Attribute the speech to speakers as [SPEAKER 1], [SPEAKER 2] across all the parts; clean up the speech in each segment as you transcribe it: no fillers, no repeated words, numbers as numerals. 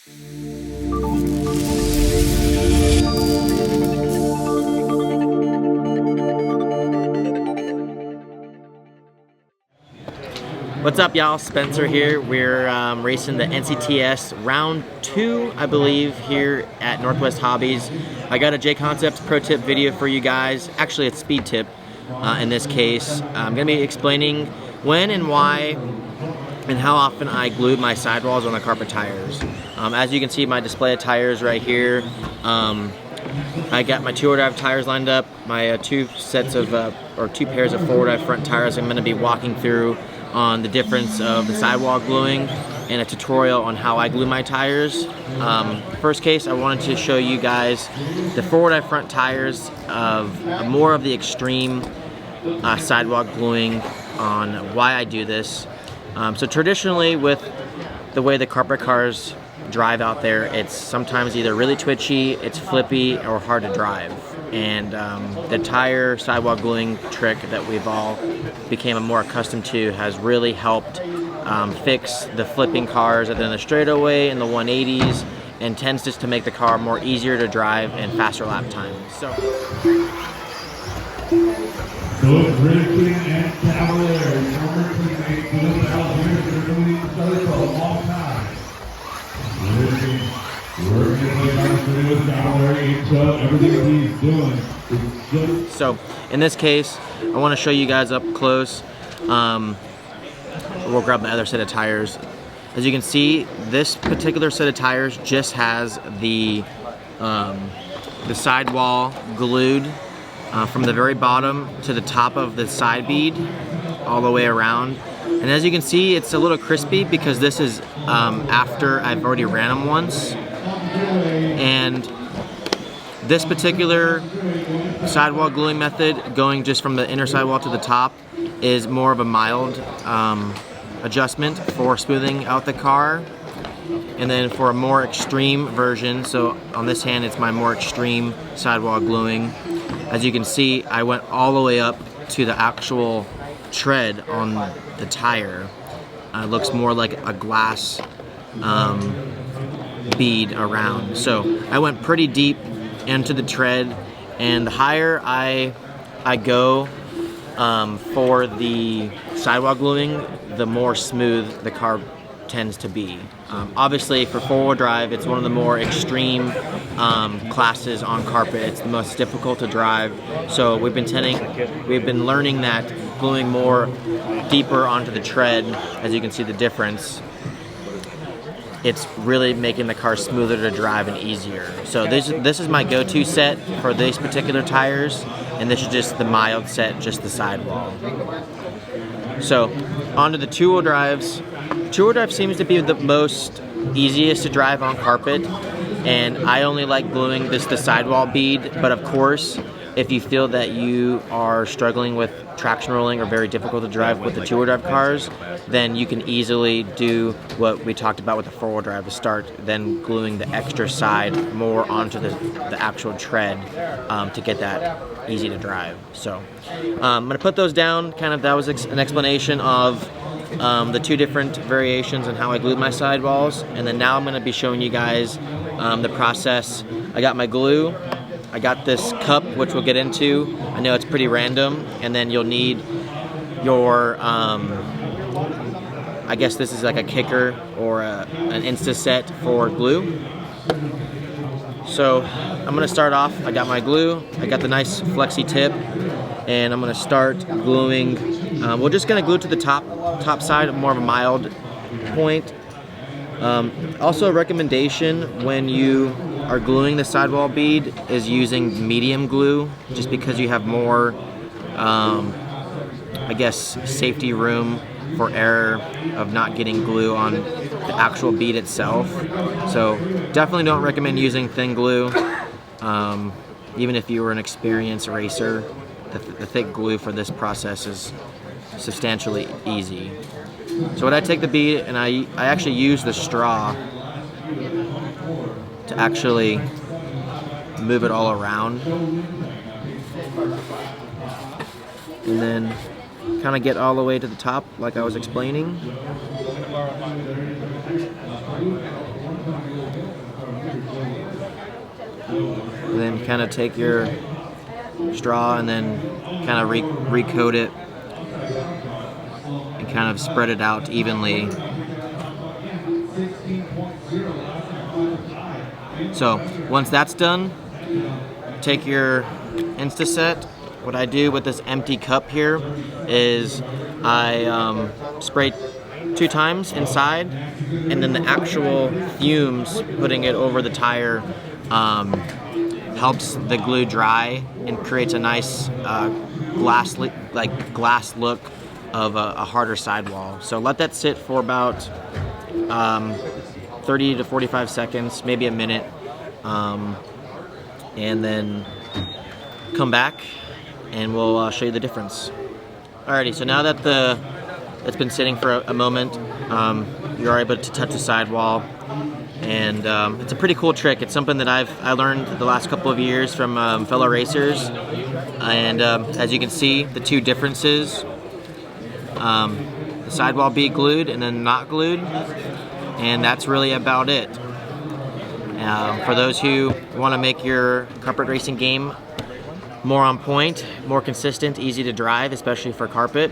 [SPEAKER 1] What's up, y'all? Spencer here. We're racing the NCTS round 2, I believe, here at Northwest Hobbies. I got a J Concepts pro tip video for you guys. Actually, it's speed tip in this case. I'm going to be explaining when and why and how often I glue my sidewalls on the carpet tires. As you can see, my display of tires right here. I got my two-wheel drive tires lined up, my two pairs of four-wheel drive front tires. I'm going to be walking through on the difference of the sidewall gluing and a tutorial on how I glue my tires. First case, I wanted to show you guys the four-wheel drive front tires of more of the extreme sidewall gluing on why I do this. So traditionally, with the way the carpet cars drive out there, it's sometimes either really twitchy, it's flippy, or hard to drive. And the tire sidewall gluing trick that we've all became more accustomed to has really helped fix the flipping cars that are in the straightaway and the 180s, and tends just to make the car more easier to drive and faster lap time. So
[SPEAKER 2] both Rivkin and Sidewall, former teammates for the South, they're doing each other for a long time. Rivkin working with Sidewall, everything he's doing is just...
[SPEAKER 1] So in this case, I want to show you guys up close. We'll grab the other set of tires. As you can see, this particular set of tires just has the sidewall glued from the very bottom to the top of the side bead all the way around. And as you can see, it's a little crispy because this is after I've already ran them once. And this particular sidewall gluing method, going just from the inner sidewall to the top, is more of a mild adjustment for smoothing out the car. And then for a more extreme version, so on this hand it's my more extreme sidewall gluing. As you can see, I went all the way up to the actual tread on the tire. It looks more like a glass bead around. So I went pretty deep into the tread, and the higher I go for the sidewall gluing, the more smooth the car tends to be. Obviously, for four-wheel drive, it's one of the more extreme classes on carpet. It's the most difficult to drive. So we've been learning that gluing more deeper onto the tread, as you can see the difference, it's really making the car smoother to drive and easier. So this is my go-to set for these particular tires, and this is just the mild set, just the sidewall. So onto the two-wheel drives. Two-wheel drive seems to be the most easiest to drive on carpet, and I only like gluing the sidewall bead. But of course, if you feel that you are struggling with traction rolling or very difficult to drive with the two-wheel drive cars, then you can easily do what we talked about with the four-wheel drive to start, then gluing the extra side more onto the actual tread to get that easy to drive. So I'm going to put those down. Kind of that was an explanation of the two different variations and how I glued my sidewalls. And then now I'm going to be showing you guys the process. I got my glue. I got this cup, which we'll get into. I know it's pretty random. And then you'll need your, I guess this is like a kicker or an Insta set for glue. So I'm gonna start off. I got my glue. I got the nice flexi tip, and I'm gonna start gluing. We're just gonna glue to the top side, more of a mild point. Also, a recommendation when you are gluing the sidewall bead is using medium glue, just because you have more, I guess, safety room for error of not getting glue on the actual bead itself. So definitely don't recommend using thin glue. Even if you were an experienced racer, the thick glue for this process is substantially easy. So when I take the bead and I actually use the straw to actually move it all around, and then kind of get all the way to the top like I was explaining. kind of take your straw and then kind of recoat it and kind of spread it out evenly. So once that's done, take your Instaset. What I do with this empty cup here is I spray 2 times inside, and then the actual fumes, putting it over the tire, helps the glue dry and creates a nice glass look of a harder sidewall. So let that sit for about 30 to 45 seconds, maybe a minute, and then come back and we'll show you the difference. Alrighty, so now that it's been sitting for a moment, you're able to touch the sidewall, and it's a pretty cool trick. It's something that I learned the last couple of years from fellow racers, and as you can see, the 2 differences, the sidewall be glued and then not glued, and that's really about it. For those who want to make your carpet racing game more on point, more consistent, easy to drive, especially for carpet,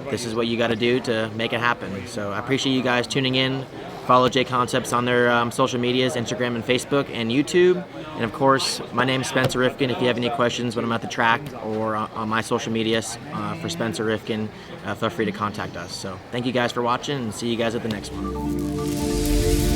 [SPEAKER 1] this is what you got to do to make it happen. So I appreciate you guys tuning in. Follow J Concepts on their social medias, Instagram and Facebook and YouTube. And of course, my name is Spencer Rivkin. If you have any questions when I'm at the track or on my social medias for Spencer Rivkin, feel free to contact us. So thank you guys for watching, and see you guys at the next one.